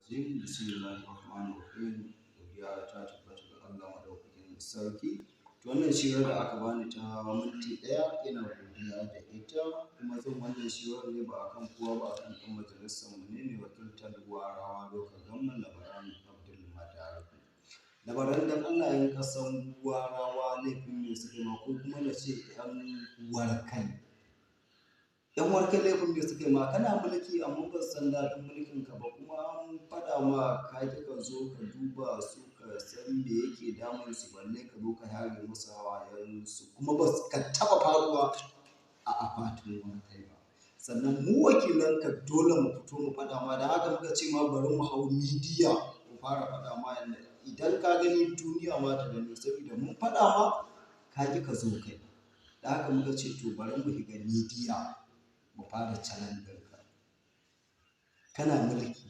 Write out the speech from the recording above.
Jin Bismillahirrahmanirrahim. Godiya ta tabbata ga Allah madaukakin sarki. To wannan shirar da aka bani ta minti ɗaya ina godiya da ita kuma zan wannan shirar ne ba akan kowa ba akan ɗan majalisar mu ne mai wakiltar Gwarawa Local Government Labaran Abdul Madaku. Labaran dan Allah yan kasan Gwarawa laifin ne suka ma ko kuma na ce ƴan warkai. Yan warkai laifin ne suka ma kana mulki amma ba san daɗin mulkin ka ba kuma an faɗa ma ka ki ka zo ka duba su ka san me yake damun su balle ka zo ka yare musu hawayen su kuma ba ka taɓa faruwa a akwatin warkai ba. Sannan mu wakilan ka dole mu fito mu faɗa ma da haka muka ce ma bari mu hau midiya mu fara faɗa ma yanda idan ka gani duniya ma ta gani saboda mun faɗa ma ka ki ka zo kai. Da haka muka ce to bari mu shiga midiya mu fara challenge ɗinka. Kana mulki